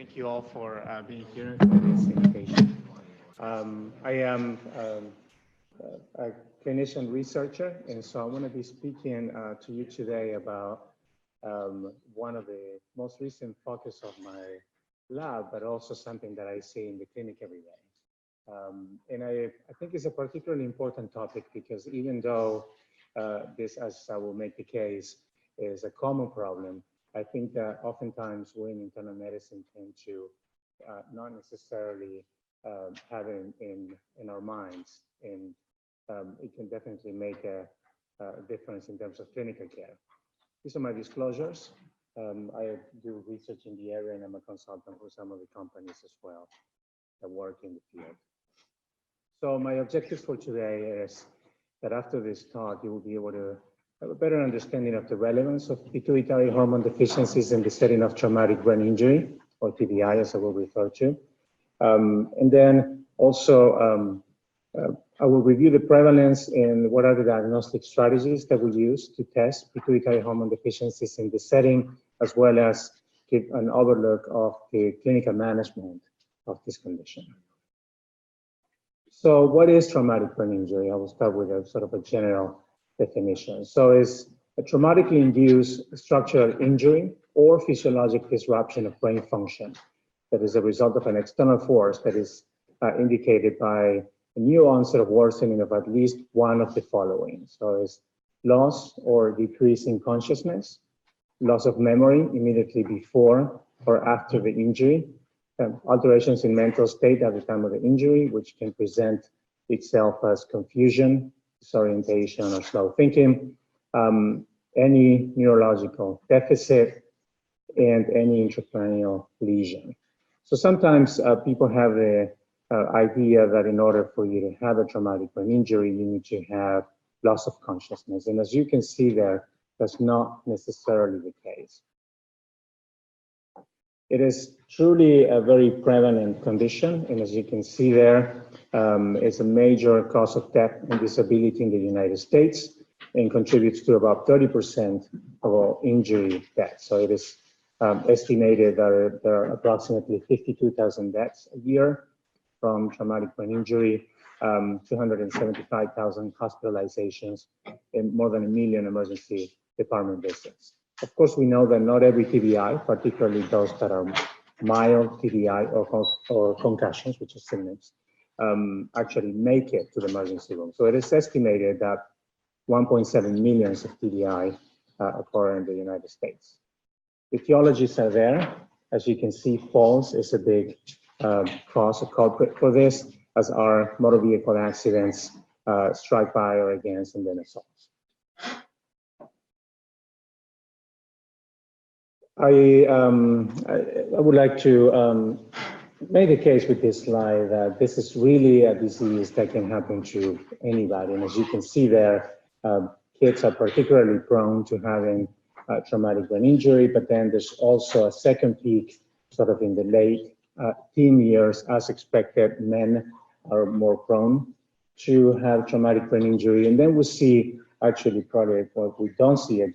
Thank you all for being here for this invitation. I am a clinician researcher, and so I'm going to be speaking to you today about one of the most recent focus of my lab, but also something that I see in the clinic every day. And I think it's a particularly important topic because even though this, as I will make the case, is a common problem, I think that oftentimes we in internal medicine tend to not necessarily have it in our minds, and it can definitely make a difference in terms of clinical care. These are my disclosures. I do research in the area, and I'm a consultant for some of the companies as well that work in the field. So my objective for today is that after this talk, you will be able to have a better understanding of the relevance of pituitary hormone deficiencies in the setting of traumatic brain injury, or TBI as I will refer to. And then also, I will review the prevalence and what are the diagnostic strategies that we use to test pituitary hormone deficiencies in the setting, as well as give an overlook of the clinical management of this condition. So what is traumatic brain injury? I will start with a sort of a general definition. So it's a traumatically induced structural injury or physiologic disruption of brain function that is a result of an external force that is indicated by a new onset of worsening of at least one of the following. So it's loss or decrease in consciousness, loss of memory immediately before or after the injury, alterations in mental state at the time of the injury, which can present itself as confusion, disorientation, or slow thinking, any neurological deficit, and any intracranial lesion. So sometimes people have the idea that in order for you to have a traumatic brain injury, you need to have loss of consciousness. And as you can see there, that's not necessarily the case. It is truly a very prevalent condition, and as you can see there, it's a major cause of death and disability in the United States and contributes to about 30% of all injury deaths. So it is estimated that there are approximately 52,000 deaths a year from traumatic brain injury, 275,000 hospitalizations, and more than 1 million emergency department visits. Of course, we know that not every TBI, particularly those that are mild TBI or concussions, which are symptoms, actually make it to the emergency room. So it is estimated that 1.7 million of TBI occur in the United States. Etiologies are there. As you can see, falls is a big cause, a culprit for this, as are motor vehicle accidents, strike by or against, and then assaults. I would like to make a case with this slide that this is really a disease that can happen to anybody. And as you can see there, kids are particularly prone to having traumatic brain injury, but then there's also a second peak sort of in the late teen years. As expected, men are more prone to have traumatic brain injury. And then we see actually probably what we don't see a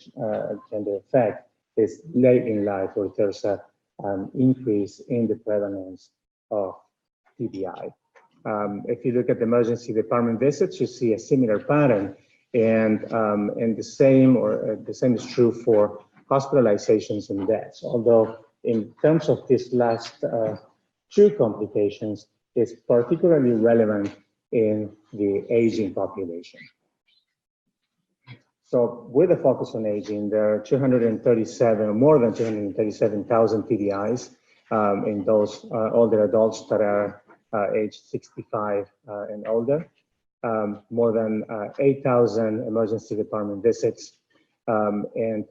gender effect is late in life, where there's an increase in the prevalence of TBI. If you look at the emergency department visits, you see a similar pattern, and the same is true for hospitalizations and deaths. Although in terms of these last two complications, it's particularly relevant in the aging population. So with a focus on aging, there are 237, more than 237,000 TBIs in those older adults that are age 65 and older. More than 8,000 emergency department visits. And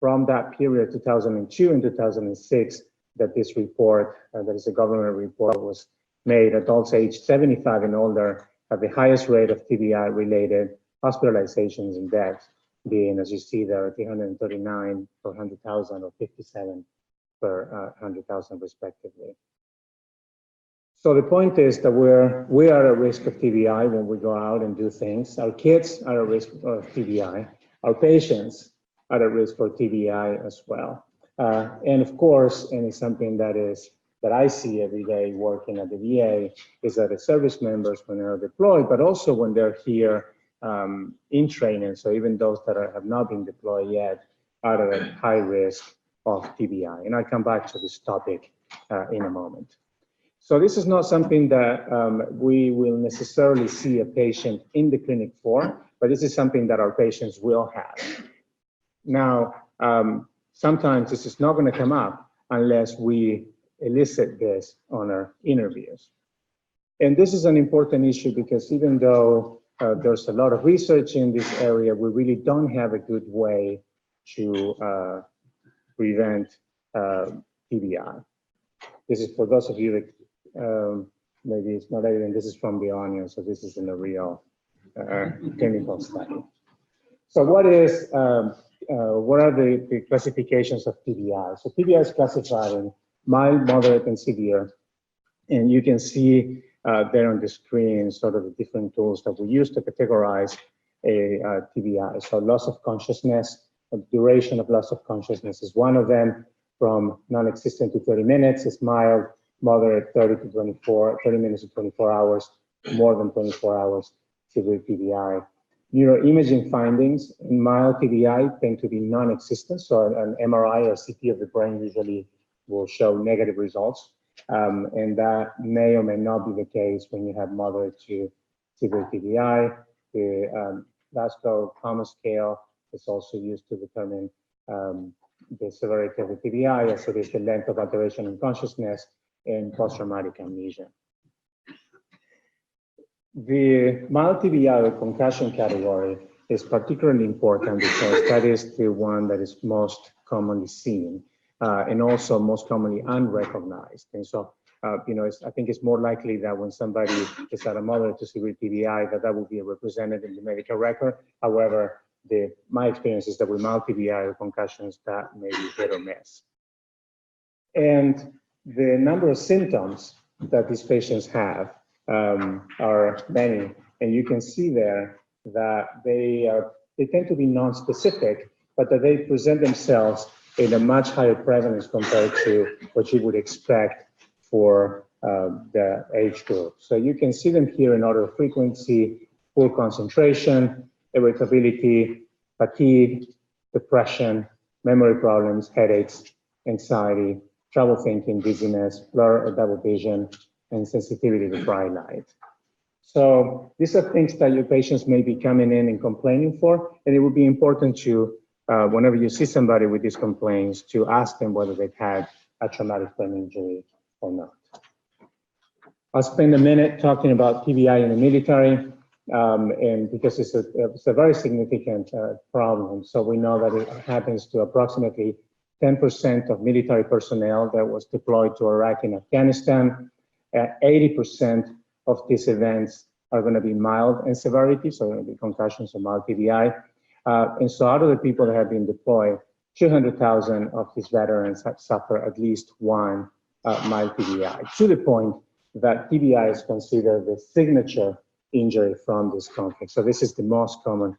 from that period, 2002 and 2006, that this report, that is a government report, was made, adults age 75 and older have the highest rate of TBI-related hospitalizations and deaths, being, as you see there, 339 per 100,000 or 57 per 100,000 respectively. So the point is that we are at risk of TBI when we go out and do things. Our kids are at risk of TBI. Our patients are at risk for TBI as well. And of course, and it's something that is that I see every day working at the VA is that the service members, when they're deployed, but also when they're here in training, so even those that have not been deployed yet, are at high risk of TBI. And I'll come back to this topic in a moment. So this is not something that we will necessarily see a patient in the clinic for, but this is something that our patients will have. Now, sometimes this is not going to come up unless we elicit this on our interviews. And this is an important issue because even though there's a lot of research in this area, we really don't have a good way to prevent TBI. This is for those of you that maybe it's not evident, this is from the Onion, so this isn't a real clinical study. So what are the classifications of TBI? So TBI is classified in mild, moderate, and severe. And you can see there on the screen sort of the different tools that we use to categorize a TBI. So loss of consciousness, duration of loss of consciousness is one of them, from non-existent to 30 minutes is mild, moderate 30 minutes to 24 hours, more than 24 hours, severe TBI. Neuroimaging findings in mild TBI tend to be non-existent, so an MRI or CT of the brain usually will show negative results, and that may or may not be the case when you have moderate to severe TBI. The Glasgow Coma Scale is also used to determine the severity of the TBI, as it is the length of alteration in consciousness and post-traumatic amnesia. The mild TBI or concussion category is particularly important because that is the one that is most commonly seen and also most commonly unrecognized. And so, you know, I think it's more likely that when somebody is at a moderate to severe TBI, that will be represented in the medical record. However, my experience is that with mild TBI or concussions, that may be hit or miss. And the number of symptoms that these patients have are many, and you can see there that they tend to be non-specific, but that they present themselves in a much higher prevalence compared to what you would expect for the age group. So you can see them here in order of frequency: poor concentration, irritability, fatigue, depression, memory problems, headaches, anxiety, trouble thinking, dizziness, blur or double vision, and sensitivity to bright light. So these are things that your patients may be coming in and complaining for, and it would be important to, whenever you see somebody with these complaints, to ask them whether they've had a traumatic brain injury or not. I'll spend a minute talking about TBI in the military, and because it's a very significant problem. So we know that it happens to approximately 10% of military personnel that was deployed to Iraq and Afghanistan. 80% of these events are going to be mild in severity, so going to be concussions or mild TBI. And so out of the people that have been deployed, 200,000 of these veterans have suffered at least one mild TBI, to the point that TBI is considered the signature injury from this conflict. So this is the most common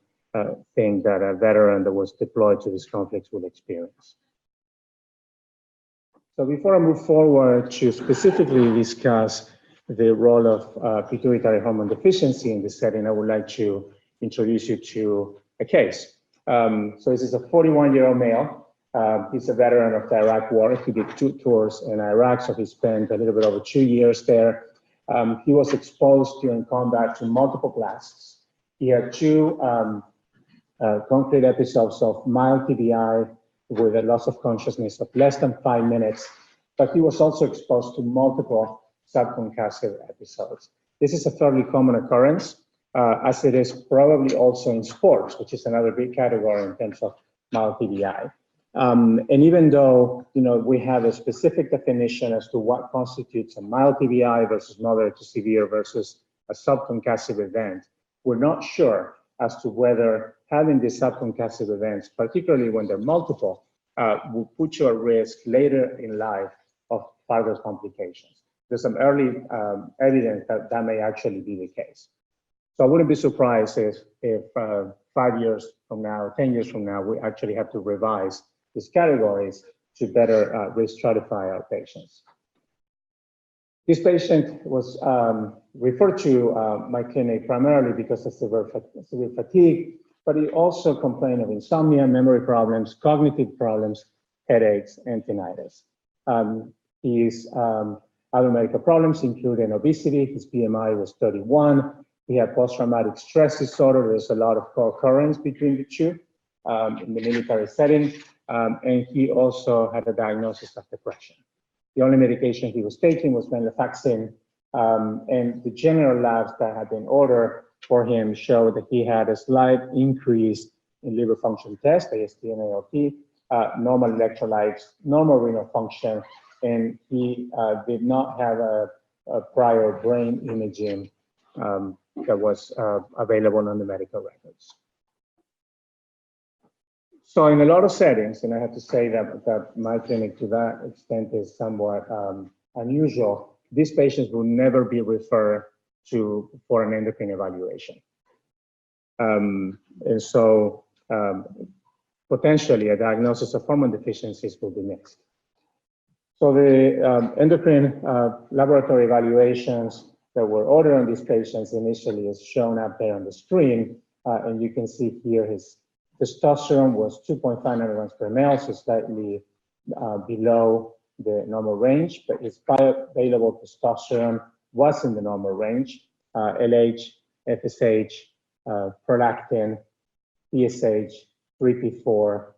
thing that a veteran that was deployed to this conflict will experience. So before I move forward to specifically discuss the role of pituitary hormone deficiency in this setting, I would like to introduce you to a case. So this is a 41-year-old male. He's a veteran of the Iraq War. He did 2 tours in Iraq, so he spent a little bit over 2 years there. He was exposed during combat to multiple blasts. He had 2 concrete episodes of mild TBI with a loss of consciousness of less than 5 minutes, but he was also exposed to multiple subconcussive episodes. This is a fairly common occurrence, as it is probably also in sports, which is another big category in terms of mild TBI. And even though, you know, we have a specific definition as to what constitutes a mild TBI versus moderate to severe versus a subconcussive event, we're not sure as to whether having these subconcussive events, particularly when they're multiple, will put you at risk later in life of further complications. There's some early evidence that that may actually be the case. So I wouldn't be surprised if 5 years from now, 10 years from now, we actually have to revise these categories to better risk stratify our patients. This patient was referred to my clinic primarily because of severe fatigue, but he also complained of insomnia, memory problems, cognitive problems, headaches, and tinnitus. His other medical problems included obesity. His BMI was 31. He had post-traumatic stress disorder. There's a lot of co-occurrence between the two in the military setting. And he also had a diagnosis of depression. The only medication he was taking was venlafaxine, and the general labs that had been ordered for him showed that he had a slight increase in liver function test, AST and ALT, normal electrolytes, normal renal function, and he did not have a prior brain imaging that was available on the medical records. So in a lot of settings, and I have to say that my clinic to that extent is somewhat unusual, these patients will never be referred for an endocrine evaluation. And so potentially a diagnosis of hormone deficiencies will be mixed. So the endocrine laboratory evaluations that were ordered on these patients initially is shown up there on the screen, and you can see here his testosterone was 2.5 nanograms per ml, so slightly below the normal range, but his bioavailable testosterone was in the normal range. LH, FSH, prolactin, TSH, 3P4,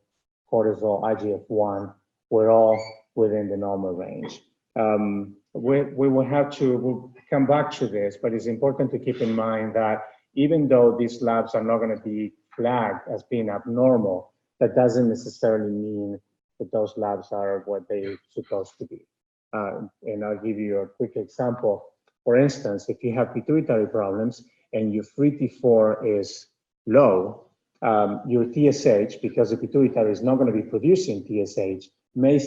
cortisol, IGF-1 were all within the normal range. We'll come back to this, but it's important to keep in mind that even though these labs are not going to be flagged as being abnormal, that doesn't necessarily mean that those labs are what they're supposed to be. And I'll give you a quick example. For instance, if you have pituitary problems and your 3T4 is low, your TSH, because the pituitary is not going to be producing TSH, may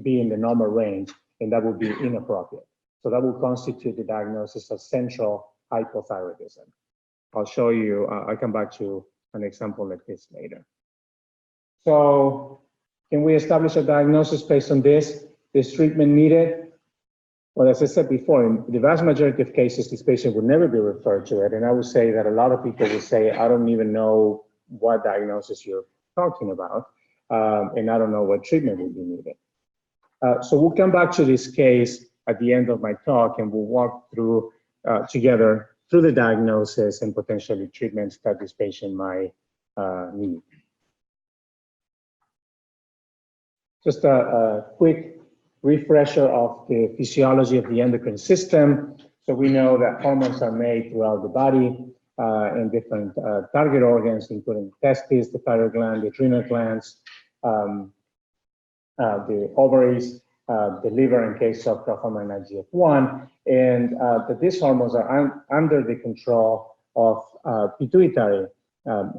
be in the normal range, and that would be inappropriate. So that will constitute the diagnosis of central hypothyroidism. I'll show you, I'll come back to an example like this later. So can we establish a diagnosis based on this? Is treatment needed? Well, as I said before, in the vast majority of cases, this patient would never be referred to it. And I would say that a lot of people would say, I don't even know what diagnosis you're talking about, and I don't know what treatment would be needed. So we'll come back to this case at the end of my talk, and we'll walk through together through the diagnosis and potentially treatments that this patient might need. Just a quick refresher of the physiology of the endocrine system. So we know that hormones are made throughout the body in different target organs, including the testes, the thyroid gland, the adrenal glands, the ovaries, the liver in case of growth hormone IGF-1, and that these hormones are under the control of pituitary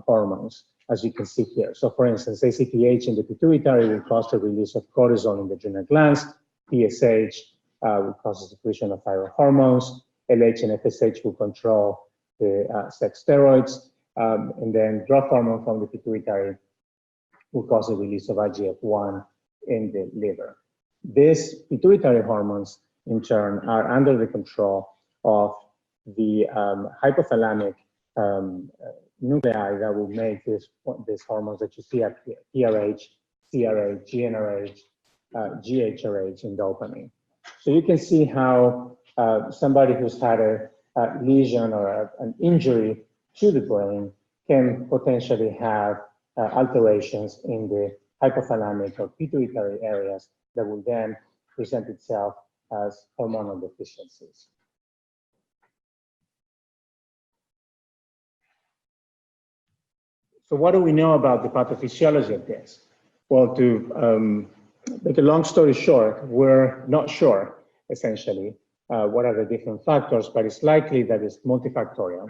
hormones, as you can see here. So for instance, ACTH in the pituitary will cause the release of cortisol in the adrenal glands, TSH will cause the secretion of thyroid hormones, LH and FSH will control the sex steroids, and then growth hormone from the pituitary will cause the release of IGF-1 in the liver. These pituitary hormones, in turn, are under the control of the hypothalamic nuclei that will make these hormones that you see up here, TRH, CRH, GnRH, GHRH, and dopamine. So you can see how somebody who's had a lesion or an injury to the brain can potentially have alterations in the hypothalamic or pituitary areas that will then present itself as hormonal deficiencies. So what do we know about the pathophysiology of this? Well, to make a long story short, we're not sure, essentially, what are the different factors, but it's likely that it's multifactorial.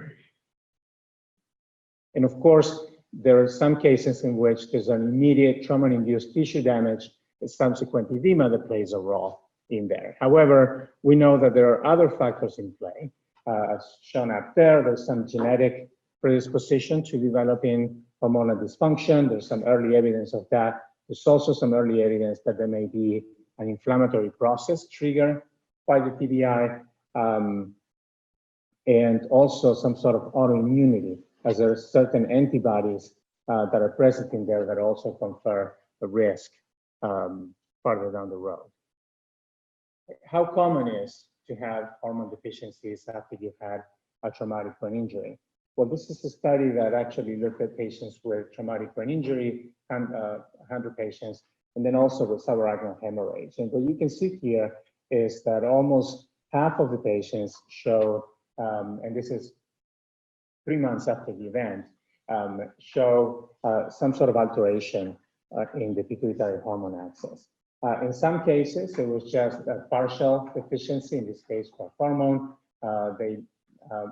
And of course, there are some cases in which there's an immediate trauma-induced tissue damage and subsequent edema that plays a role in there. However, we know that there are other factors in play. As shown up there, there's some genetic predisposition to developing hormonal dysfunction. There's some early evidence of that. There's also some early evidence that there may be an inflammatory process trigger by the TBI, and also some sort of autoimmunity, as there are certain antibodies that are present in there that also confer a risk farther down the road. How common is to have hormone deficiencies after you've had a traumatic brain injury? Well, this is a study that actually looked at patients with traumatic brain injury, 100 patients, and then also with subarachnoid hemorrhage. And what you can see here is that almost half of the patients showed, and this is 3 months after the event, show some sort of alteration in the pituitary hormone axis. In some cases, it was just a partial deficiency, in this case for hormone. They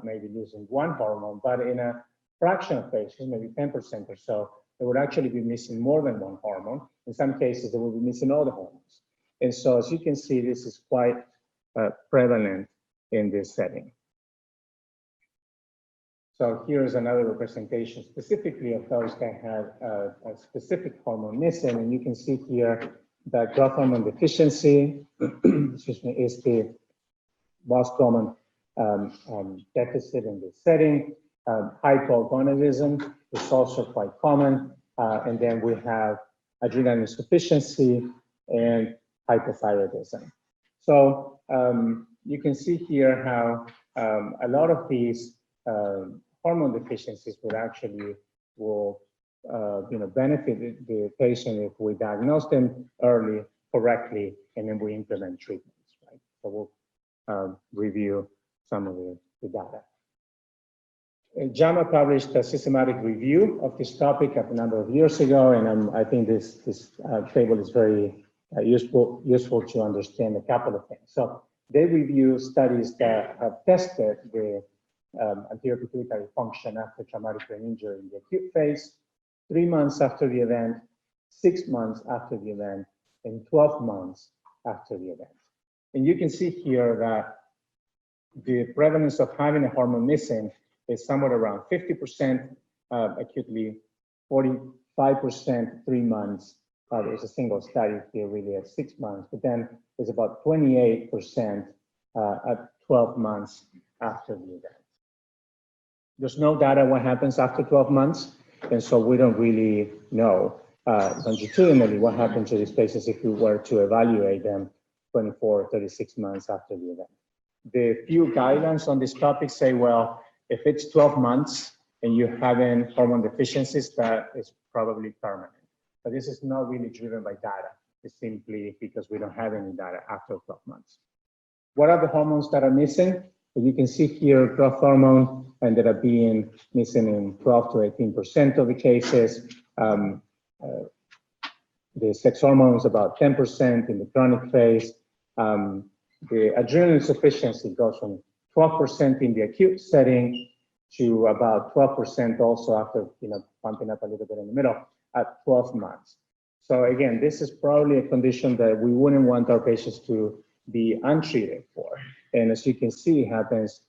may be losing one hormone, but in a fraction of patients, maybe 10% or so, they would actually be missing more than one hormone. In some cases, they will be missing all the hormones. And so, as you can see, this is quite prevalent in this setting. So here's another representation specifically of those that had a specific hormone missing, and you can see here that growth hormone deficiency excuse me, is the most common deficit in this setting. Hypogonadism is also quite common, and then we have adrenal insufficiency and hypothyroidism. So you can see here how a lot of these hormone deficiencies would actually benefit the patient if we diagnose them early, correctly, and then we implement treatments, right? So we'll review some of the data. JAMA published a systematic review of this topic a number of years ago, and I think this table is very useful to understand a couple of things. So they review studies that have tested the anterior pituitary function after traumatic brain injury in the acute phase, 3 months after the event, 6 months after the event, and 12 months after the event. And you can see here that the prevalence of having a hormone missing is somewhere around 50% acutely, 45% 3 months. There's a single study here really at 6 months, but then there's about 28% at 12 months after the event. There's no data what happens after 12 months, and so we don't really know longitudinally what happens to these patients if we were to evaluate them 24 or 36 months after the event. The few guidelines on this topic say, well, if it's 12 months and you're having hormone deficiencies, that is probably permanent. But this is not really driven by data. It's simply because we don't have any data after 12 months. What are the hormones that are missing? Well, you can see here growth hormone ended up being missing in 12 to 18% of the cases. The sex hormone is about 10% in the chronic phase. The adrenal insufficiency goes from 12% in the acute setting to about 12% also after, bumping up a little bit in the middle at 12 months. So again, this is probably a condition that we wouldn't want our patients to be untreated for. And as you can see, it happens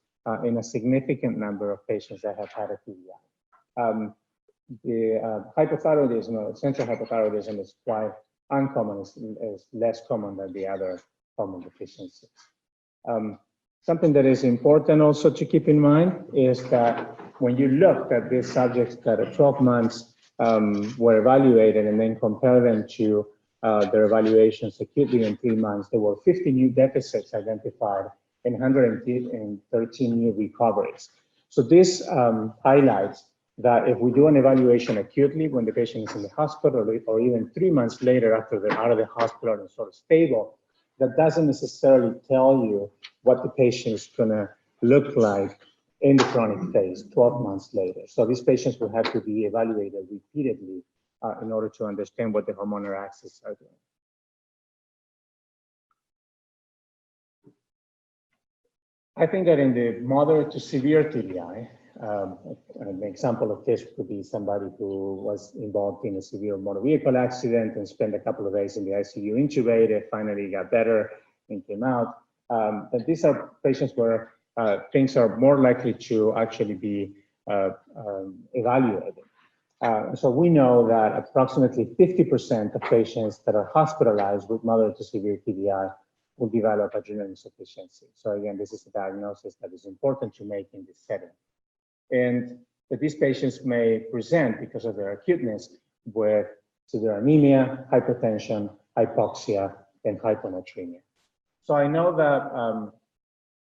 in a significant number of patients that have had a TBI. The hypothyroidism, or central hypothyroidism, is quite uncommon, is less common than the other hormone deficiencies. Something that is important also to keep in mind is that when you look at these subjects that at 12 months were evaluated and then compare them to their evaluations acutely in 3 months, there were 50 new deficits identified and 113 new recoveries. So this highlights that if we do an evaluation acutely when the patient is in the hospital, or even 3 months later after they're out of the hospital and sort of stable, that doesn't necessarily tell you what the patient is going to look like in the chronic phase 12 months later. So these patients will have to be evaluated repeatedly in order to understand what the hormonal axes are doing. I think that in the moderate to severe TBI, an example of this could be somebody who was involved in a severe motor vehicle accident and spent a couple of days in the ICU intubated, finally got better and came out. But these are patients where things are more likely to actually be evaluated. So we know that approximately 50% of patients that are hospitalized with moderate to severe TBI will develop adrenal insufficiency. So again, this is a diagnosis that is important to make in this setting. And that these patients may present, because of their acuteness, with severe anemia, hypertension, hypoxia, and hyponatremia. So I know that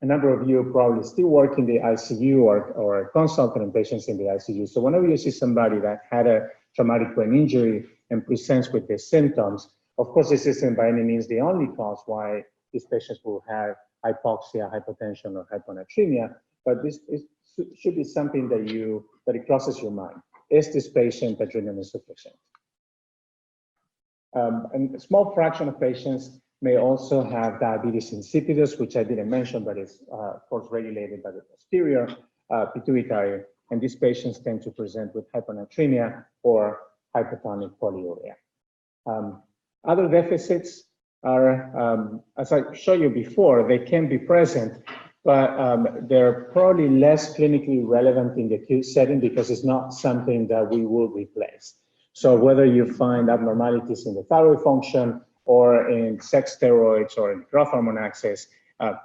a number of you probably still work in the ICU or are consulting patients in the ICU. So whenever you see somebody that had a traumatic brain injury and presents with these symptoms, of course, this isn't by any means the only cause why these patients will have hypoxia, hypotension, or hyponatremia, but this should be something that it crosses your mind. Is this patient adrenal insufficient? And a small fraction of patients may also have diabetes insipidus, which I didn't mention, but is of course regulated by the posterior pituitary. And these patients tend to present with hyponatremia or hypotonic polyuria. Other deficits are, as I showed you before, they can be present, but they're probably less clinically relevant in the acute setting because it's not something that we will replace. So whether you find abnormalities in the thyroid function or in sex steroids or in growth hormone axis,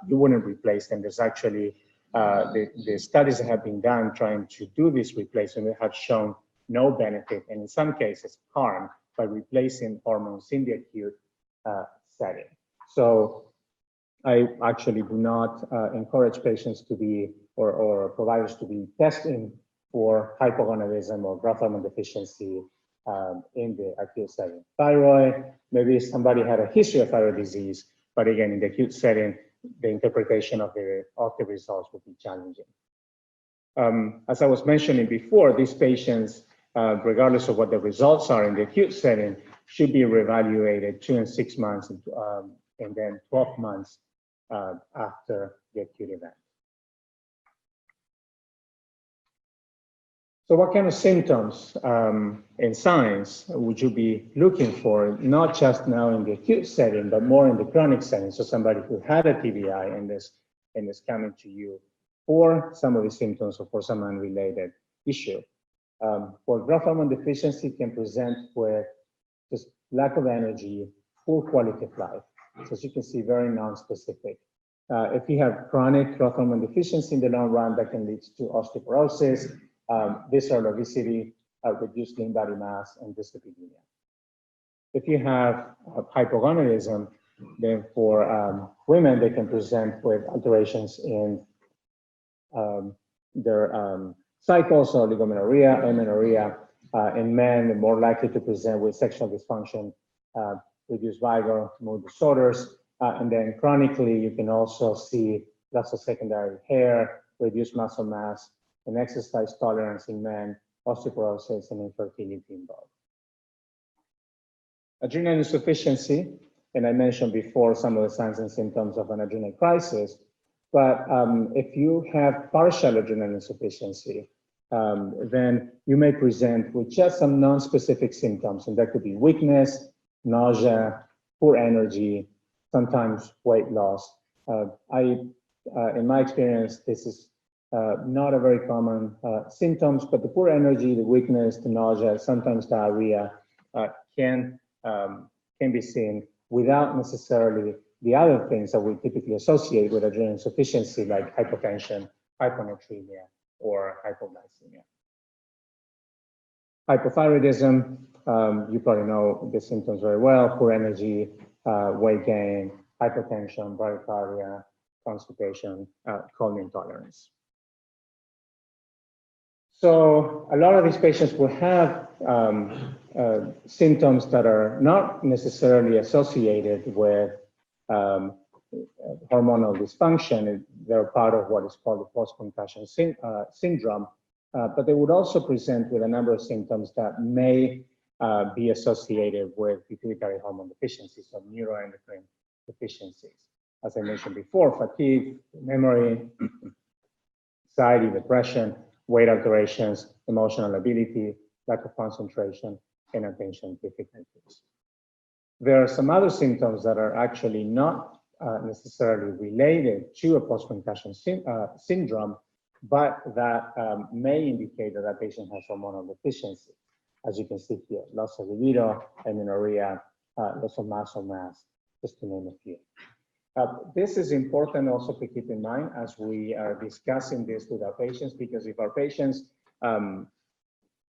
you wouldn't replace them. There's actually, the studies that have been done trying to do this replacement have shown no benefit, and in some cases harm, by replacing hormones in the acute setting. So I actually do not encourage patients to be, or providers to be testing for hypogonadism or growth hormone deficiency in the acute setting. Thyroid, maybe somebody had a history of thyroid disease, but again, in the acute setting, the interpretation of the results would be challenging. As I was mentioning before, these patients, regardless of what the results are in the acute setting, should be reevaluated 2 and 6 months and then 12 months after the acute event. So what kind of symptoms and signs would you be looking for, not just now in the acute setting, but more in the chronic setting? So somebody who had a TBI and is coming to you for some of the symptoms or for some unrelated issue. For growth hormone deficiency can present with just lack of energy, poor quality of life. So as you can see, very non-specific. If you have chronic growth hormone deficiency in the long run, that can lead to osteoporosis, visceral obesity, reduced lean body mass, and dyslipidemia. If you have hypogonadism, then for women, they can present with alterations in their cycles, so oligomenorrhea, amenorrhea. In men, they're more likely to present with sexual dysfunction, reduced vigor, mood disorders, and then chronically, you can also see loss of secondary hair, reduced muscle mass, and exercise tolerance in men, osteoporosis, and infertility in both. Adrenal insufficiency, and I mentioned before some of the signs and symptoms of an adrenal crisis, but if you have partial adrenal insufficiency, then you may present with just some non-specific symptoms, and that could be weakness, nausea, poor energy, sometimes weight loss. In my experience, this is not a very common symptoms, but the poor energy, the weakness, the nausea, sometimes diarrhea can be seen without necessarily the other things that we typically associate with adrenal insufficiency, like hypotension, hyponatremia, or hypoglycemia. Hypothyroidism, you probably know the symptoms very well: poor energy, weight gain, hypertension, bradycardia, constipation, cold intolerance. So a lot of these patients will have symptoms that are not necessarily associated with hormonal dysfunction. They're part of what is called the post-concussion syndrome, but they would also present with a number of symptoms that may be associated with pituitary hormone deficiencies, so neuroendocrine deficiencies. As I mentioned before, fatigue, memory, anxiety, depression, weight alterations, emotional ability, lack of concentration, and attention difficulties. There are some other symptoms that are actually not necessarily related to a post-concussion syndrome, but that may indicate that that patient has hormonal deficiency. As you can see here, loss of libido, amenorrhea, loss of muscle mass, just to name a few. This is important also to keep in mind as we are discussing this with our patients, because if our patients are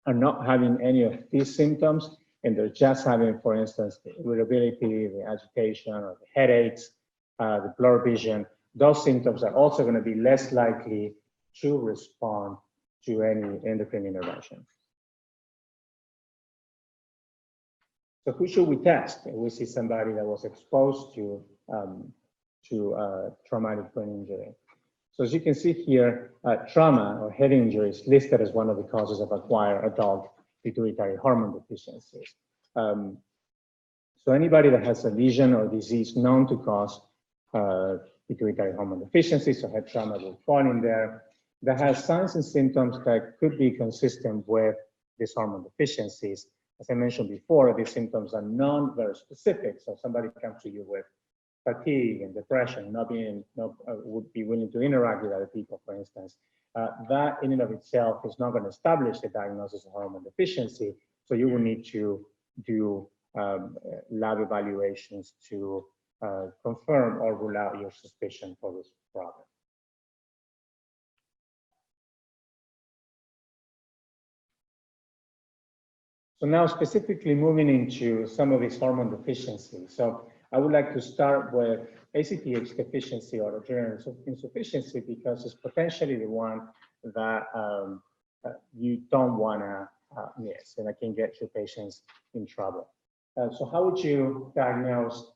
not having any of these symptoms, and they're just having, for instance, the irritability, the agitation, or the headaches, the blurred vision, those symptoms are also going to be less likely to respond to any endocrine intervention. So who should we test? If we see somebody that was exposed to traumatic brain injury. So as you can see here, trauma or head injury is listed as one of the causes of acquired adult pituitary hormone deficiencies. So anybody that has a lesion or disease known to cause pituitary hormone deficiency, so head trauma will fall in there, that has signs and symptoms that could be consistent with these hormone deficiencies. As I mentioned before, these symptoms are not very specific. So somebody comes to you with fatigue and depression, would be willing to interact with other people, for instance. That in and of itself is not going to establish the diagnosis of hormone deficiency. So you will need to do lab evaluations to confirm or rule out your suspicion for this problem. So now specifically moving into some of these hormone deficiencies. So I would like to start with ACTH deficiency or adrenal insufficiency, because it's potentially the one that you don't want to miss, and that can get your patients in trouble. So how would you diagnose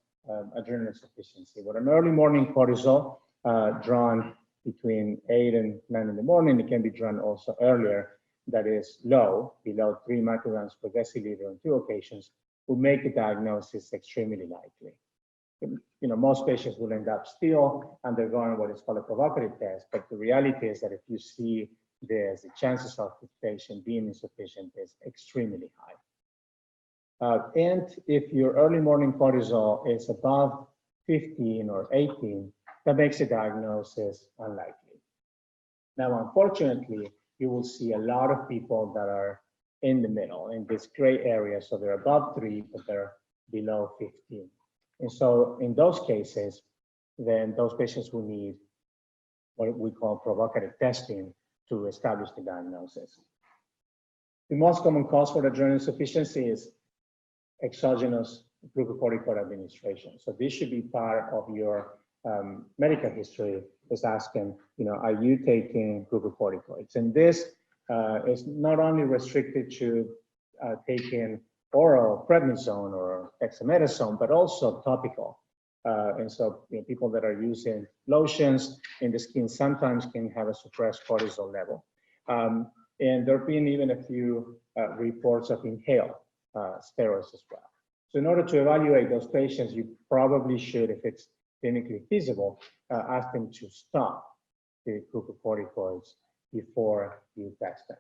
adrenal insufficiency? With an early morning cortisol drawn between 8 and 9 in the morning, it can be drawn also earlier, that is low, below 3 micrograms per deciliter on 2 occasions, will make the diagnosis extremely likely. You know, most patients will end up still undergoing what is called a provocative test, but the reality is that if you see this, the chances of the patient being insufficient is extremely high. And if your early morning cortisol is above 15 or 18, that makes the diagnosis unlikely. Now, unfortunately, you will see a lot of people that are in the middle, in this gray area, so they're above 3, but they're below 15. And so in those cases, then those patients will need what we call provocative testing to establish the diagnosis. The most common cause for adrenal insufficiency is exogenous glucocorticoid administration. So this should be part of your medical history, is asking, you know, are you taking glucocorticoids? And this is not only restricted to taking oral prednisone or dexamethasone, but also topical. And so, you know, people that are using lotions in the skin sometimes can have a suppressed cortisol level. And there have been even a few reports of inhaled steroids as well. So in order to evaluate those patients, you probably should, if it's clinically feasible, ask them to stop the glucocorticoids before you test them.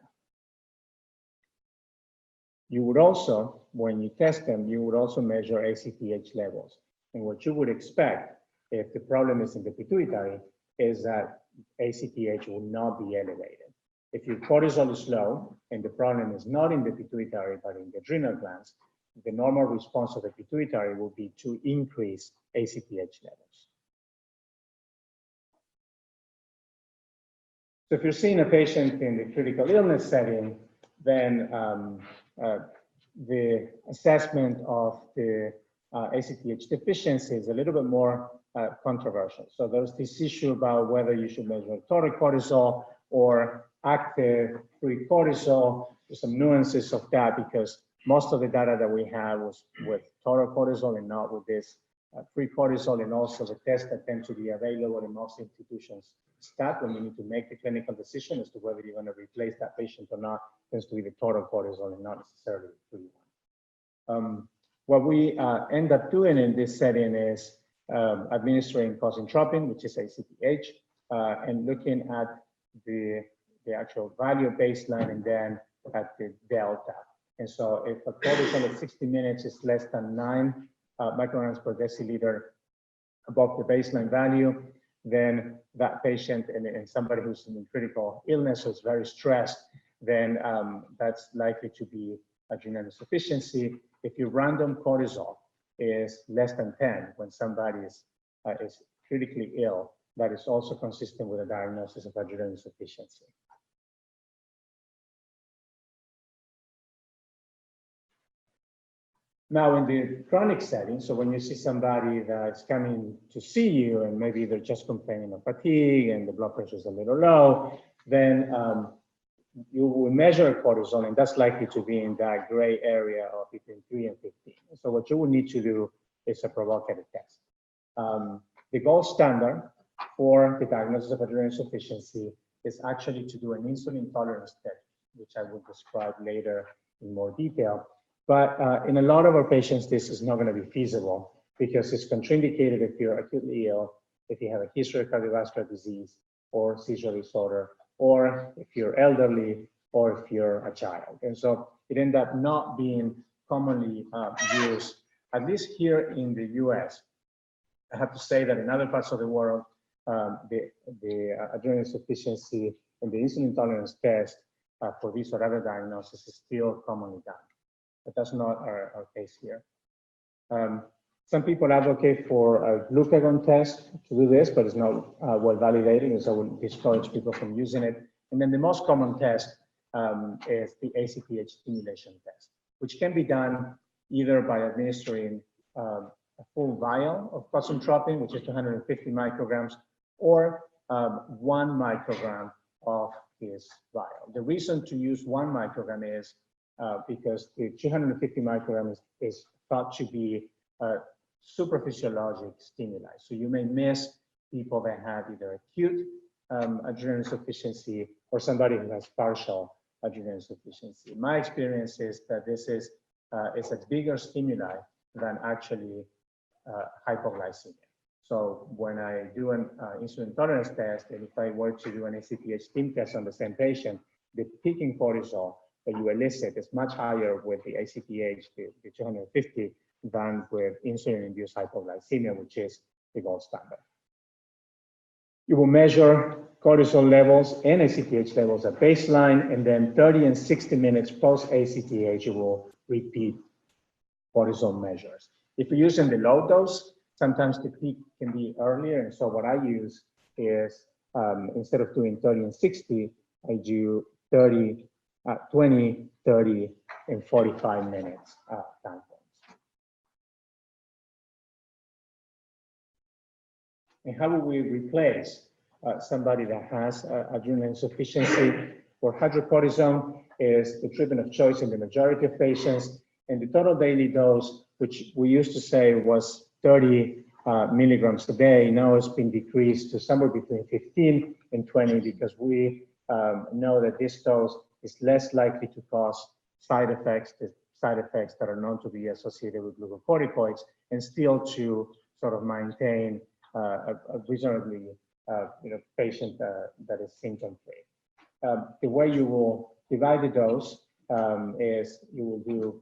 You would also, when you test them, you would also measure ACTH levels. And what you would expect, if the problem is in the pituitary, is that ACTH will not be elevated. If your cortisol is low and the problem is not in the pituitary, but in the adrenal glands, the normal response of the pituitary will be to increase ACTH levels. So if you're seeing a patient in the critical illness setting, then the assessment of the ACTH deficiency is a little bit more controversial. So there's this issue about whether you should measure total cortisol or active free cortisol. There's some nuances of that because most of the data that we have was with total cortisol and not with this free cortisol, and also the tests that tend to be available in most institutions stat when you need to make the clinical decision as to whether you're going to replace that patient or not tends to be the total cortisol and not necessarily the free one. What we end up doing in this setting is administering positropin, which is ACTH, and looking at the actual value of baseline and then at the delta. And so if a cortisol at 60 minutes is less than 9 micrograms per deciliter above the baseline value, then that patient and somebody who's in critical illness or is very stressed, then that's likely to be adrenal insufficiency. If your random cortisol is less than 10 when somebody is critically ill, that is also consistent with a diagnosis of adrenal insufficiency. Now, in the chronic setting, so when you see somebody that's coming to see you and maybe they're just complaining of fatigue and the blood pressure is a little low, then you will measure cortisol, and that's likely to be in that gray area of between 3 and 15. So what you will need to do is a provocative test. The gold standard for the diagnosis of adrenal insufficiency is actually to do an insulin tolerance test, which I will describe later in more detail. But in a lot of our patients, this is not going to be feasible because it's contraindicated if you're acutely ill, if you have a history of cardiovascular disease or seizure disorder, or if you're elderly, or if you're a child. And so it ended up not being commonly used, at least here in the US. I have to say that in other parts of the world, the adrenal insufficiency and the insulin tolerance test for this or other diagnosis is still commonly done. But that's not our case here. Some people advocate for a glucagon test to do this, but it's not well validated, and so I would discourage people from using it. And then the most common test is the ACTH stimulation test, which can be done either by administering a full vial of concentropin, which is 250 micrograms, or 1 microgram of this vial. The reason to use 1 microgram is because the 250 micrograms is thought to be supraphysiologic stimuli. So you may miss people that have either acute adrenal insufficiency or somebody who has partial adrenal insufficiency. My experience is that this is a bigger stimuli than actually hypoglycemia. So when I do an insulin tolerance test, and if I were to do an ACTH stim test on the same patient, the peak in cortisol that you elicit is much higher with the ACTH, the 250, than with insulin-induced hypoglycemia, which is the gold standard. You will measure cortisol levels and ACTH levels at baseline, and then 30 and 60 minutes post-ACTH, you will repeat cortisol measures. If you're using the low dose, sometimes the peak can be earlier, and so what I use is, instead of doing 30 and 60, I do 30, 20, 30, and 45 minutes time points. And how will we replace somebody that has adrenal insufficiency? For hydrocortisone is the treatment of choice in the majority of patients, and the total daily dose, which we used to say was 30 milligrams a day, now it's been decreased to somewhere between 15 and 20 because we know that this dose is less likely to cause side effects that are known to be associated with glucocorticoids, and still to sort of maintain a reasonably patient that is symptom-free. The way you will divide the dose is you will do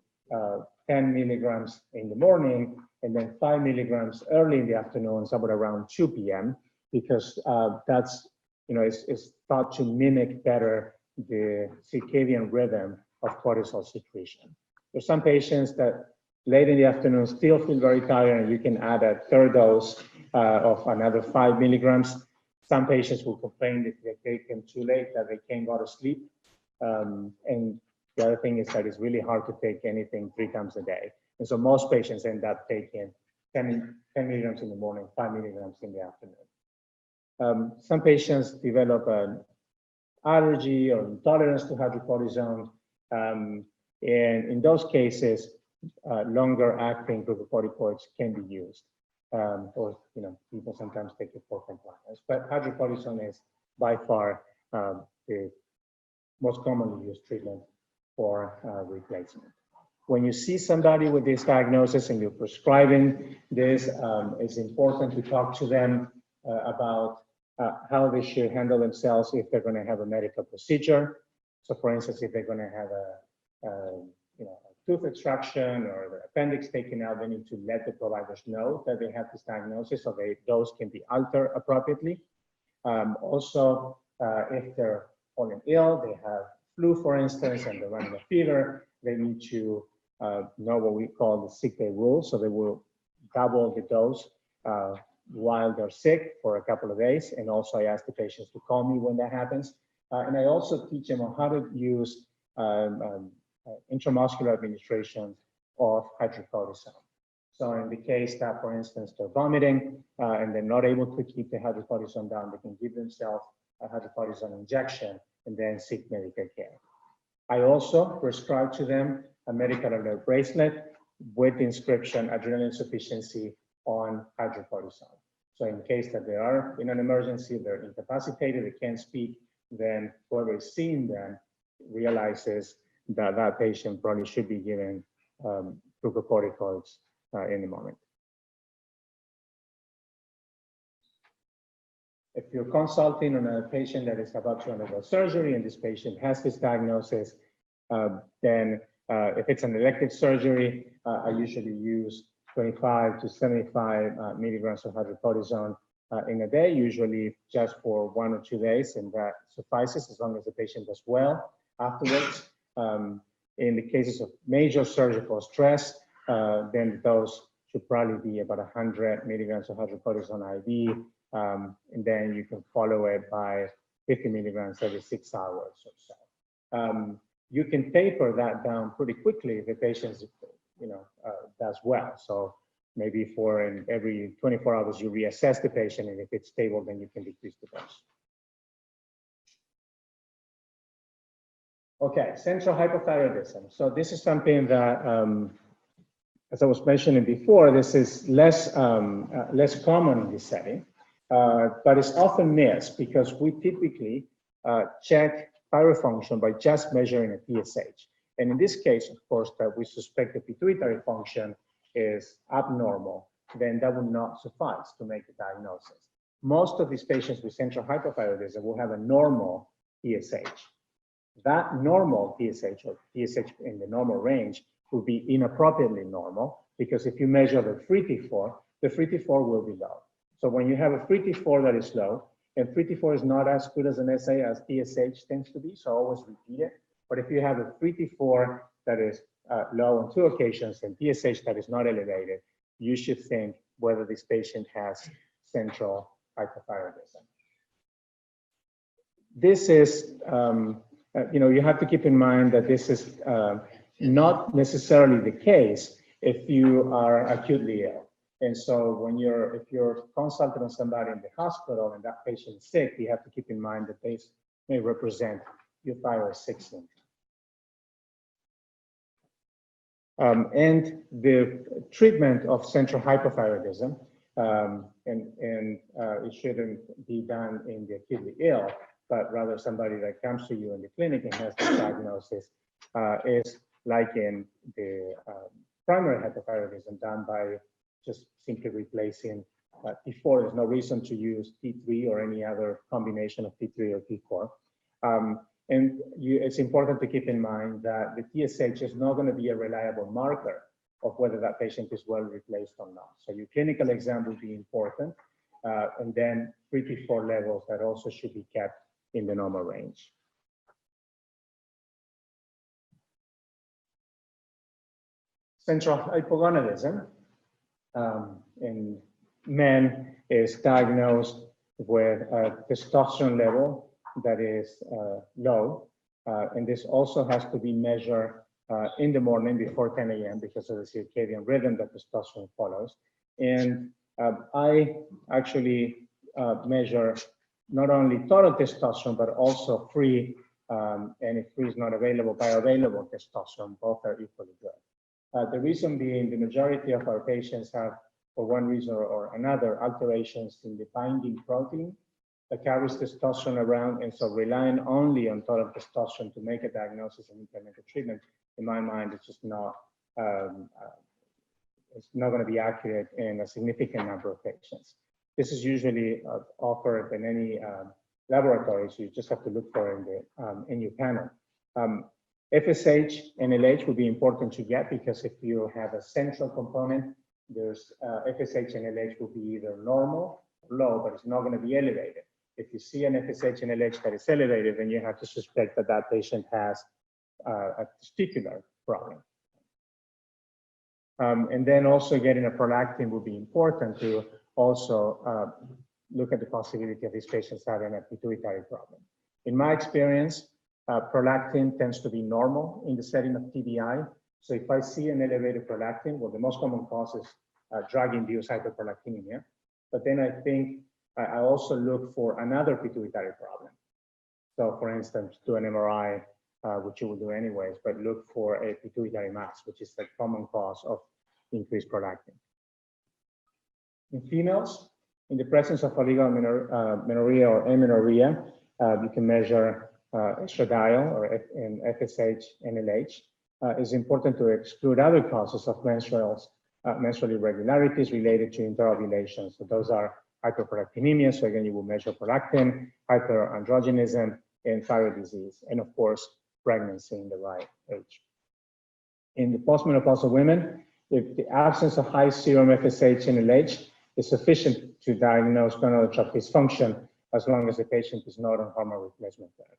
10 milligrams in the morning and then 5 milligrams early in the afternoon, somewhere around 2 p.m., because that's, it's thought to mimic better the circadian rhythm of cortisol secretion. There's some patients that late in the afternoon still feel very tired, and you can add a third dose of another 5 milligrams. Some patients will complain that they take them too late, that they can't go to sleep. And the other thing is that it's really hard to take anything 3 times a day. And so most patients end up taking 10 milligrams in the morning, 5 milligrams in the afternoon. Some patients develop an allergy or intolerance to hydrocortisone. And in those cases, longer acting glucocorticoids can be used. Or people sometimes take it for compliance. But hydrocortisone is by far the most commonly used treatment for replacement. When you see somebody with this diagnosis and you're prescribing this, it's important to talk to them about how they should handle themselves if they're going to have a medical procedure. So, for instance, if they're going to have a tooth extraction or the appendix taken out, they need to let the providers know that they have this diagnosis, so those can be altered appropriately. Also, if they're falling ill, they have flu, for instance, and they're running a fever, they need to know what we call the sick day rule. So they will double the dose while they're sick for a couple of days. And also I ask the patients to call me when that happens. And I also teach them on how to use intramuscular administration of hydrocortisone. So in the case that, for instance, they're vomiting and they're not able to keep the hydrocortisone down, they can give themselves a hydrocortisone injection and then seek medical care. I also prescribe to them a medical alert bracelet with the inscription adrenal insufficiency on hydrocortisone. So in case that they are in an emergency, they're incapacitated, they can't speak, then whoever is seeing them realizes that that patient probably should be given glucocorticoids in the moment. If you're consulting on a patient that is about to undergo surgery and this patient has this diagnosis, then if it's an elective surgery, I usually use 25 to 75 milligrams of hydrocortisone in a day, usually just for 1 or 2 days, and that suffices as long as the patient does well afterwards. In the cases of major surgical stress, then the dose should probably be about 100 milligrams of hydrocortisone IV, and then you can follow it by 50 milligrams every 6 hours or so. You can taper that down pretty quickly if the patient, does well. So maybe for every 24 hours, you reassess the patient, and if it's stable, then you can decrease the dose. Okay, central hypothyroidism. So this is something that, as I was mentioning before, this is less common in this setting, but it's often missed because we typically check thyroid function by just measuring a TSH. And in this case, of course, that we suspect the pituitary function is abnormal, then that would not suffice to make the diagnosis. Most of these patients with central hypothyroidism will have a normal TSH. That normal TSH, or TSH in the normal range, will be inappropriately normal, because if you measure the free T4, the free T4 will be low. So when you have a free T4 that is low, and free T4 is not as good as an assay as TSH tends to be, so always repeat it. But if you have a free T4 that is low on 2 occasions and TSH that is not elevated, you should think whether this patient has central hypothyroidism. This is, you have to keep in mind that this is not necessarily the case if you are acutely ill. And so when if you're consulting on somebody in the hospital and that patient is sick, you have to keep in mind that they may represent euthyroid 6 syndrome. And the treatment of central hypothyroidism, it shouldn't be done in the acutely ill, but rather somebody that comes to you in the clinic and has this diagnosis, is like in the primary hypothyroidism, done by just simply replacing T4. There's no reason to use T3 or any other combination of T3 or T4. It's important to keep in mind that the TSH is not going to be a reliable marker of whether that patient is well replaced or not. So your clinical exam will be important, and then free T4 levels that also should be kept in the normal range. Central hypogonadism in men is diagnosed with a testosterone level that is low, and this also has to be measured in the morning before 10 a.m. because of the circadian rhythm that testosterone follows. And I actually measure not only total testosterone, but also free, and if free is not available, bioavailable testosterone. Both are equally good. The reason being, the majority of our patients have, for one reason or another, alterations in the binding protein that carries testosterone around, and so relying only on total testosterone to make a diagnosis and implement a treatment, in my mind, it's just not, it's not going to be accurate in a significant number of patients. This is usually offered in any laboratory, so you just have to look for it in your panel. FSH and LH would be important to get, because if you have a central component, there's FSH and LH will be either normal or low, but it's not going to be elevated. If you see an FSH and LH that is elevated, then you have to suspect that that patient has a testicular problem. And then also getting a prolactin would be important to also look at the possibility of these patients having a pituitary problem. In my experience, prolactin tends to be normal in the setting of TBI. So if I see an elevated prolactin, well, the most common cause is drug-induced hyperprolactinemia. But then I think I also look for another pituitary problem. So for instance, do an MRI, which you will do anyways, but look for a pituitary mass, which is the common cause of increased prolactin. In females, in the presence of oligomenorrhea or amenorrhea, you can measure estradiol or in FSH and LH. It's important to exclude other causes of menstrual irregularities related to interovulation. So those are hyperprolactinemia. So again, you will measure prolactin, hyperandrogenism, and thyroid disease, and of course, pregnancy in the right age. In the postmenopausal women, if the absence of high serum FSH and LH is sufficient to diagnose gonadotrophic dysfunction, as long as the patient is not on hormone replacement therapy.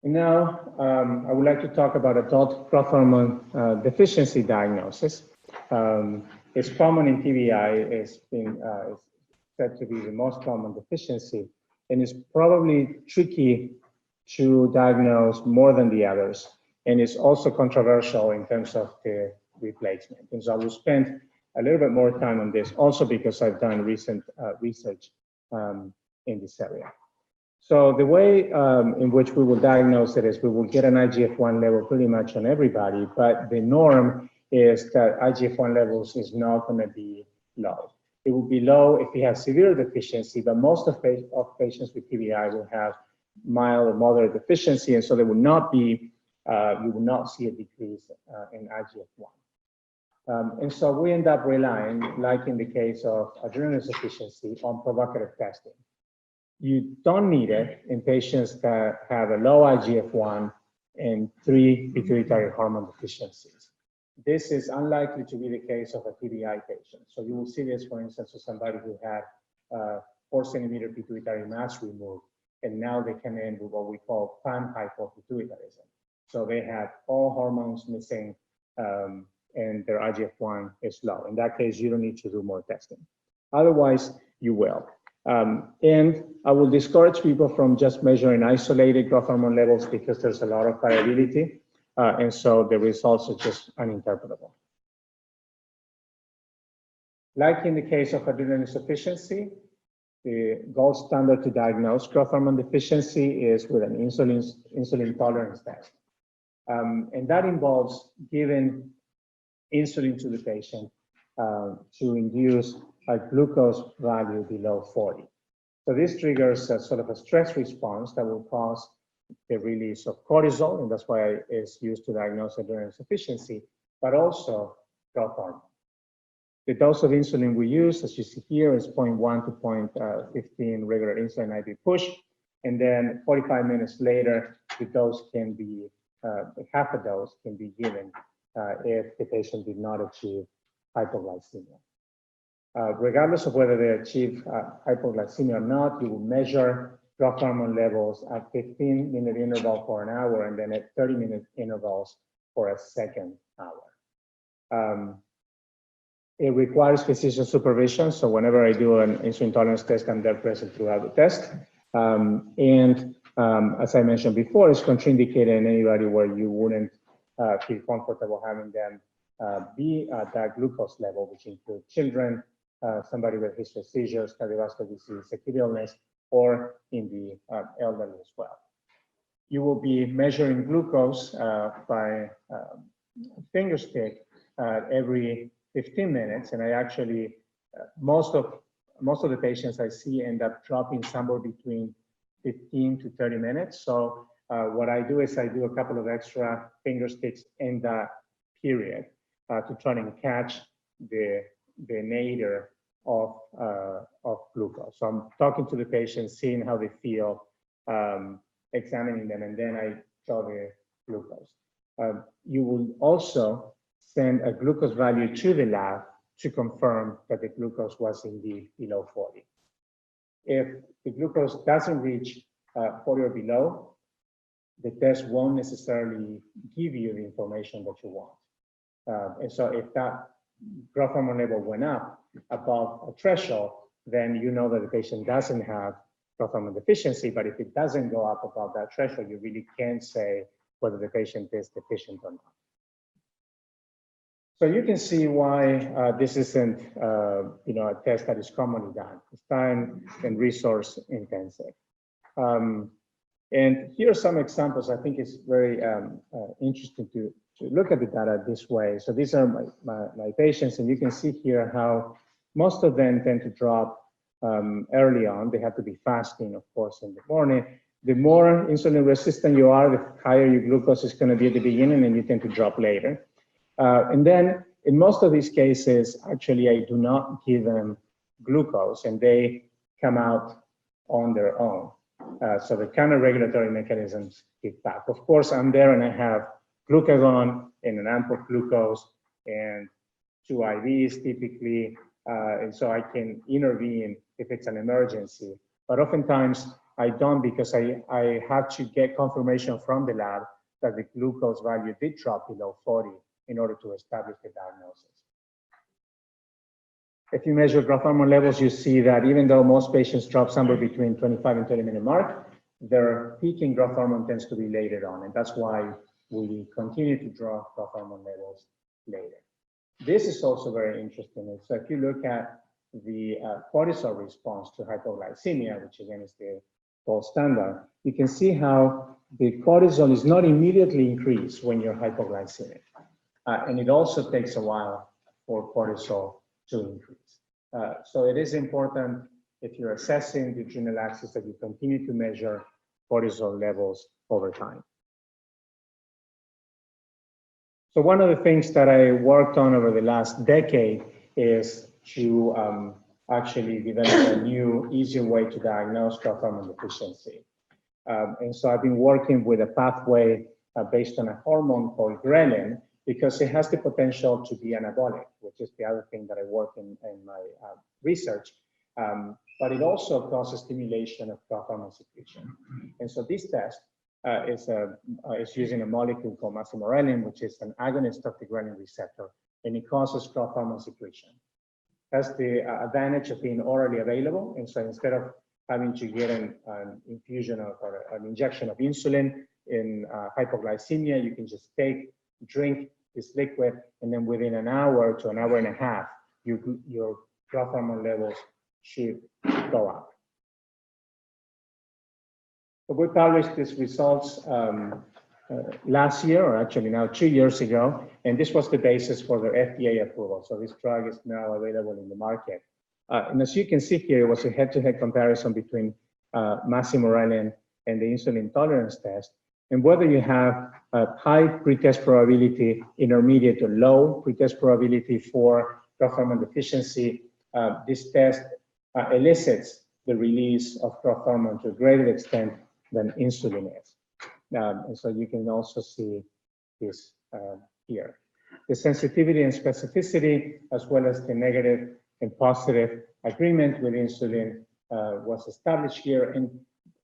And now, I would like to talk about adult growth hormone deficiency diagnosis. It's common in TBI. It's said to be the most common deficiency, and it's probably tricky to diagnose more than the others. And it's also controversial in terms of the replacement. And so I will spend a little bit more time on this, also because I've done recent research in this area. So the way in which we will diagnose it is we will get an IGF-1 level pretty much on everybody, but the norm is that IGF-1 levels is not going to be low. It will be low if you have severe deficiency, but most of patients with TBI will have mild or moderate deficiency, and so there will not be, you will not see a decrease in IGF-1. And so we end up relying, like in the case of adrenal insufficiency, on provocative testing. You don't need it in patients that have a low IGF-1 and 3 pituitary hormone deficiencies. This is unlikely to be the case of a TBI patient. So you will see this, for instance, with somebody who had 4 centimeter pituitary mass removed, and now they come in with what we call panhypopituitarism. So they have all hormones missing, and their IGF-1 is low. In that case, you don't need to do more testing. Otherwise, you will. And I will discourage people from just measuring isolated growth hormone levels because there's a lot of variability. And so the results are just uninterpretable. Like in the case of adrenal insufficiency, the gold standard to diagnose growth hormone deficiency is with an insulin tolerance test. And that involves giving insulin to the patient to induce a glucose value below 40. So this triggers a sort of a stress response that will cause the release of cortisol, and that's why it's used to diagnose adrenal insufficiency, but also growth hormone. The dose of insulin we use, as you see here, is 0.1 to 0.15 regular insulin IV push, and then 45 minutes later, the dose can be, half a dose can be given if the patient did not achieve hypoglycemia. Regardless of whether they achieve hypoglycemia or not, you will measure growth hormone levels at 15-minute interval for an hour and then at 30-minute intervals for a second hour. It requires physician supervision, so whenever I do an insulin tolerance test, I'm there present throughout the test. As I mentioned before, it's contraindicated in anybody where you wouldn't feel comfortable having them be at that glucose level, which include children, somebody with history of seizures, cardiovascular disease, acute illness, or in the elderly as well. You will be measuring glucose by finger stick every 15 minutes, and I actually, most of the patients I see end up dropping somewhere between 15 to 30 minutes. So what I do is I do a couple of extra finger sticks in that period to try and catch the nadir of glucose. So I'm talking to the patient, seeing how they feel, examining them, and then I draw the glucose. You will also send a glucose value to the lab to confirm that the glucose was indeed below 40. If the glucose doesn't reach 40 or below, the test won't necessarily give you the information that you want. And so if that growth hormone level went up above a threshold, then you know that the patient doesn't have growth hormone deficiency. But if it doesn't go up above that threshold, you really can't say whether the patient is deficient or not. So you can see why this isn't, a test that is commonly done. It's time and resource intensive. And here are some examples. I think it's very interesting to look at the data this way. So these are my patients, and you can see here how most of them tend to drop early on. They have to be fasting, of course, in the morning. The more insulin resistant you are, the higher your glucose is going to be at the beginning, and you tend to drop later. And then in most of these cases, actually, I do not give them glucose, and they come out on their own. So the counter-regulatory mechanisms kick back. Of course, I'm there and I have glucagon and an amp of glucose and 2 IVs typically, and so I can intervene if it's an emergency. But oftentimes I don't, because I have to get confirmation from the lab that the glucose value did drop below 40 in order to establish the diagnosis. If you measure growth hormone levels, you see that even though most patients drop somewhere between 25 and 30-minute mark, their peak in growth hormone tends to be later on, and that's why we continue to draw growth hormone levels later. This is also very interesting. So if you look at the cortisol response to hypoglycemia, which again is the gold standard, you can see how the cortisol is not immediately increased when you're hypoglycemic. And it also takes a while for cortisol to increase. So it is important, if you're assessing the adrenal axis, that you continue to measure cortisol levels over time. So one of the things that I worked on over the last decade is to actually develop a new, easier way to diagnose growth hormone deficiency. And so I've been working with a pathway based on a hormone called ghrelin, because it has the potential to be anabolic, which is the other thing that I work in my research. But it also causes stimulation of growth hormone secretion. And so this test is using a molecule called masimorelin, which is an agonist of the ghrelin receptor, and it causes growth hormone secretion. That's the advantage of being orally available. And so instead of having to get an infusion or an injection of insulin in hypoglycemia, you can just drink this liquid, and then within an hour to an hour and a half, your growth hormone levels should go up. So we published these results last year, or actually now 2 years ago, and this was the basis for their FDA approval. So this drug is now available in the market. And as you can see here, it was a head-to-head comparison between masimorelin and the insulin tolerance test. And whether you have a high pretest probability, intermediate or low pretest probability for growth hormone deficiency, this test elicits the release of growth hormone to a greater extent than insulin is. And so you can also see this here. The sensitivity and specificity, as well as the negative and positive agreement with insulin was established here. And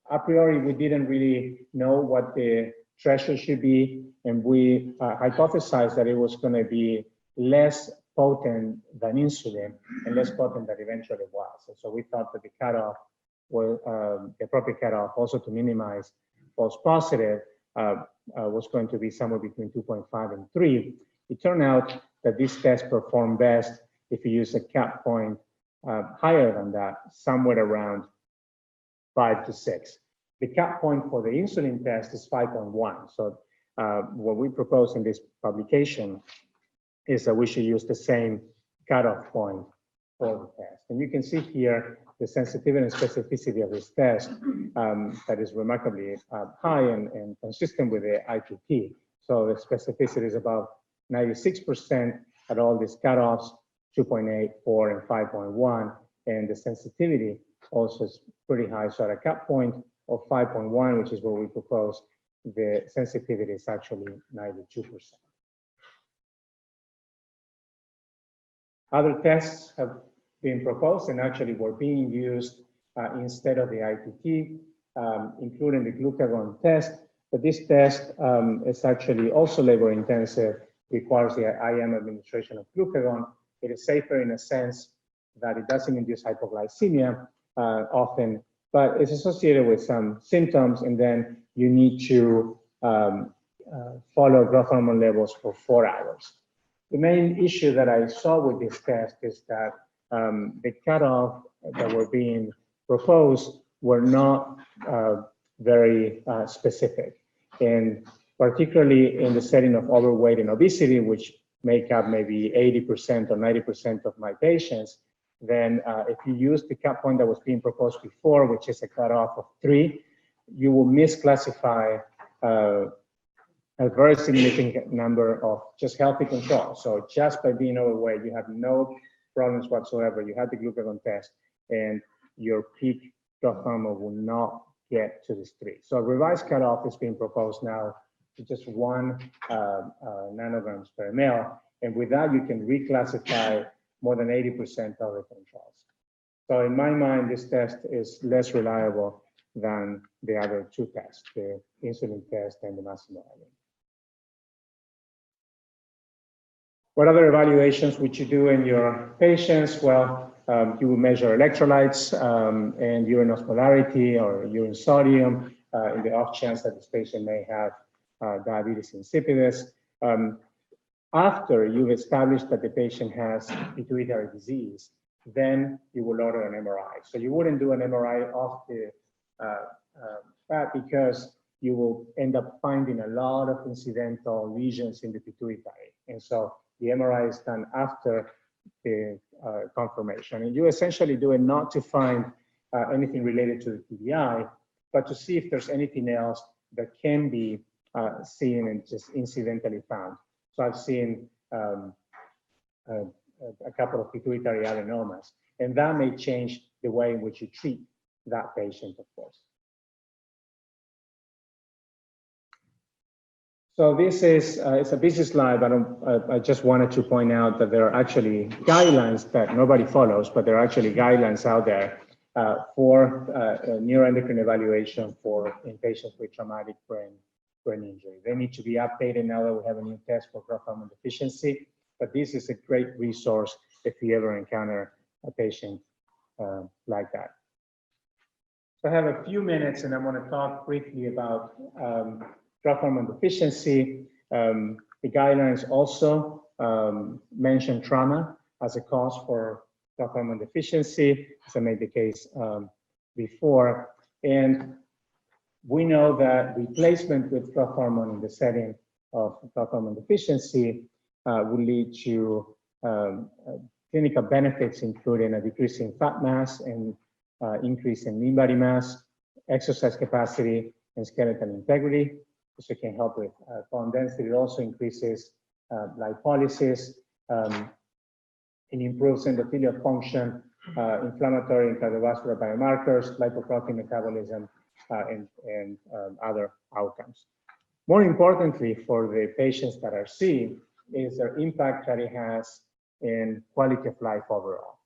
a priori, we didn't really know what the threshold should be, and we hypothesized that it was going to be less potent than insulin and less potent than eventually it was. And so we thought that the cutoff was the appropriate cutoff, also to minimize false positive, was going to be somewhere between 2.5 and 3. It turned out that this test performed best if you use a cap point higher than that, somewhere around 5 to 6. The cap point for the insulin test is 5.1. So what we propose in this publication is that we should use the same cutoff point for the test. And you can see here the sensitivity and specificity of this test that is remarkably high and consistent with the ITT. So the specificity is about 96% at all these cutoffs, 2.8, 4, and 5.1. And the sensitivity also is pretty high. So at a cap point of 5.1, which is what we propose, the sensitivity is actually 92%. Other tests have been proposed and actually were being used instead of the ITT, including the glucagon test. But this test is actually also labor intensive requires the IM administration of glucagon. It is safer in a sense that it doesn't induce hypoglycemia often, but it's associated with some symptoms, and then you need to follow growth hormone levels for 4 hours. The main issue that I saw with this test is that the cutoff that were being proposed were not very specific, and particularly in the setting of overweight and obesity, which make up maybe 80% or 90% of my patients, then if you use the cut point that was being proposed before, which is a cutoff of 3, you will misclassify a very significant number of just healthy control. So just by being overweight, you have no problems whatsoever. You had the glucagon test, and your peak growth hormone will not get to this 3. So a revised cutoff is being proposed now to just 1 nanograms per ml, and with that you can reclassify more than 80% of the controls. So in my mind, this test is less reliable than the other 2 tests, the insulin test and the Massimo. What other evaluations would you do in your patients? Well, you will measure electrolytes and urine osmolarity or urine sodium in the off chance that this patient may have diabetes insipidus. After you've established that the patient has pituitary disease, then you will order an MRI. So you wouldn't do an MRI of the fat because you will end up finding a lot of incidental lesions in the pituitary. And so the MRI is done after the confirmation. And you essentially do it not to find anything related to the TBI, but to see if there's anything else that can be seen and just incidentally found. So I've seen a couple of pituitary adenomas, and that may change the way in which you treat that patient, of course. So this is it's a busy slide, but I just wanted to point out that there are actually guidelines that nobody follows, but there are actually guidelines out there for neuroendocrine evaluation in patients with traumatic brain injury. They need to be updated now that we have a new test for growth hormone deficiency, but this is a great resource if you ever encounter a patient like that. So I have a few minutes, and I want to talk briefly about growth hormone deficiency. The guidelines also mention trauma as a cause for growth hormone deficiency, as I made the case before. And we know that replacement with growth hormone in the setting of growth hormone deficiency will lead to clinical benefits, including a decrease in fat mass and increase in lean body mass, exercise capacity, and skeletal integrity. So it can help with bone density. It also increases lipolysis, it improves endothelial function, inflammatory and cardiovascular biomarkers, lipoprotein metabolism, and other outcomes. More importantly, for the patients that are seeing, is their impact that it has in quality of life overall.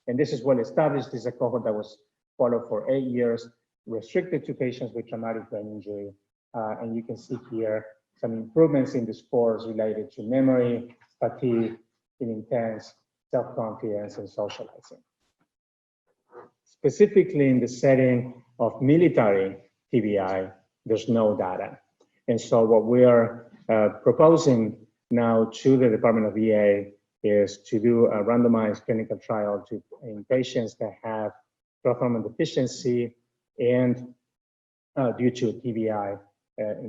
And this is well established. This is a cohort that was followed for 8 years, restricted to patients with traumatic brain injury. And you can see here some improvements in the scores related to memory, fatigue, feeling tense, self-confidence, and socializing. Specifically in the setting of military TBI, there's no data. And so what we are proposing now to the Department of VA is to do a randomized clinical trial in patients that have growth hormone deficiency and due to TBI,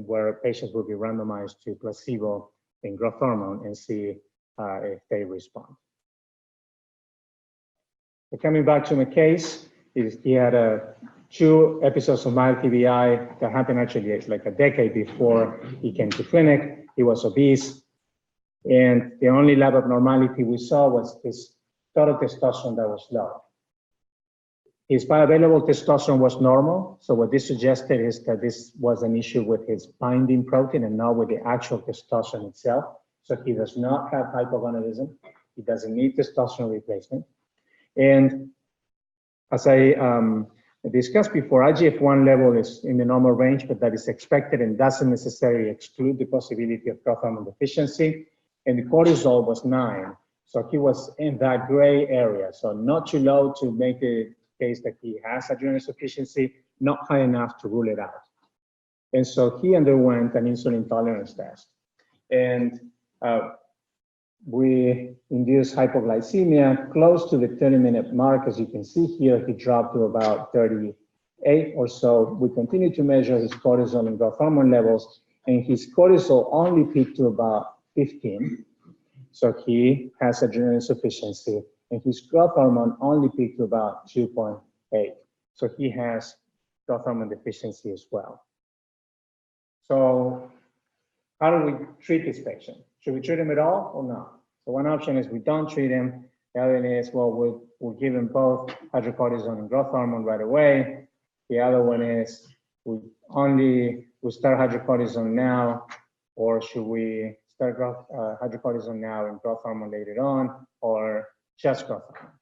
where patients will be randomized to placebo and growth hormone and see if they respond. So coming back to my case, he had 2 episodes of mild TBI that happened actually like a decade before he came to clinic. He was obese, and the only lab abnormality we saw was his total testosterone that was low. His bioavailable testosterone was normal, so what this suggested is that this was an issue with his binding protein and not with the actual testosterone itself. So he does not have hypogonadism. He doesn't need testosterone replacement. And as I discussed before, IGF-1 level is in the normal range, but that is expected and doesn't necessarily exclude the possibility of growth hormone deficiency. and the cortisol was 9. So he was in that gray area. So not too low to make the case that he has adrenal insufficiency, not high enough to rule it out. And so he underwent an insulin tolerance test. And we induced hypoglycemia close to the 30-minute mark. As you can see here, he dropped to about 38 or so. We continued to measure his cortisol and growth hormone levels, and his cortisol only peaked to about 15. So he has adrenal insufficiency, and his growth hormone only peaked to about 2.8. So he has growth hormone deficiency as well. So how do we treat this patient? Should we treat him at all or not? So one option is we don't treat him. The other is, well, we'll give him both hydrocortisone and growth hormone right away. The other one is we start hydrocortisone now, or should we start hydrocortisone now and growth hormone later on, or just growth hormone?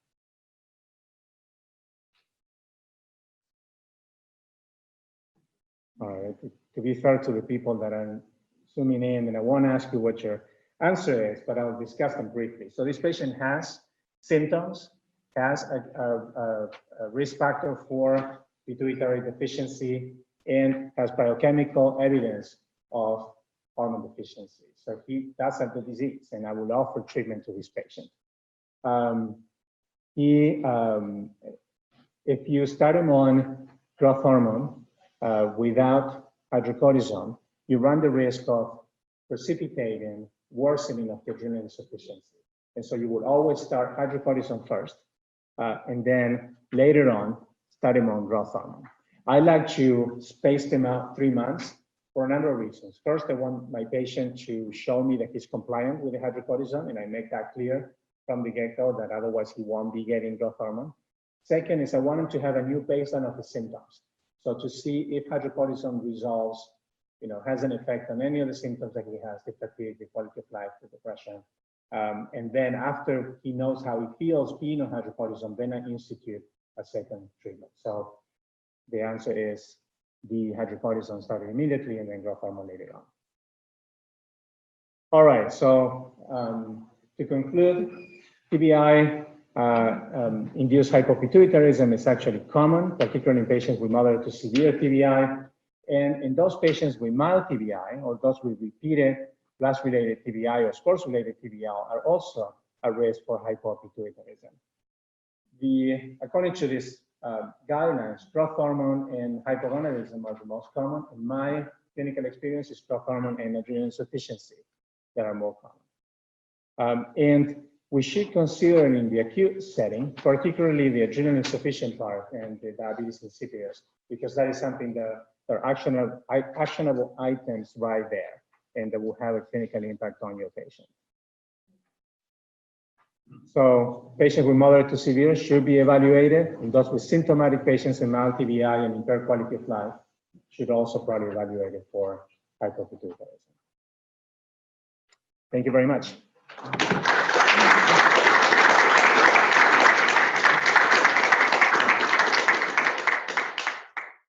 All right, to be fair to the people that are zooming in, and I won't ask you what your answer is, but I'll discuss them briefly. So this patient has symptoms, has a risk factor for pituitary deficiency, and has biochemical evidence of hormone deficiency. So that's the disease, and I will offer treatment to this patient. If you start him on growth hormone without hydrocortisone, you run the risk of precipitating worsening of the adrenal insufficiency. And so you would always start hydrocortisone first, and then later on, start him on growth hormone. I like to space them out 3 months for a number of reasons. First, I want my patient to show me that he's compliant with the hydrocortisone, and I make that clear from the get-go that otherwise he won't be getting growth hormone. Second is I want him to have a new baseline of the symptoms. So to see if hydrocortisone resolves, has an effect on any of the symptoms that he has, the fatigue, the quality of life, the depression. And then after he knows how he feels being on hydrocortisone, then I institute a second treatment. So the answer is the hydrocortisone started immediately and then growth hormone later on. All right, so to conclude, TBI induced hypopituitarism is actually common, particularly in patients with moderate to severe TBI. And in those patients with mild TBI, or those with repeated blast-related TBI or sports-related TBI, are also at risk for hypopituitarism. According to these guidelines, growth hormone and hypogonadism are the most common. In my clinical experience, it's growth hormone and adrenal insufficiency that are more common. And we should consider in the acute setting, particularly the adrenal insufficient part and the diabetes insipidus, because that is something that are actionable items right there, and that will have a clinical impact on your patient. So patients with moderate to severe should be evaluated, and those with symptomatic patients in mild TBI and impaired quality of life should also probably be evaluated for hypopituitarism. Thank you very much.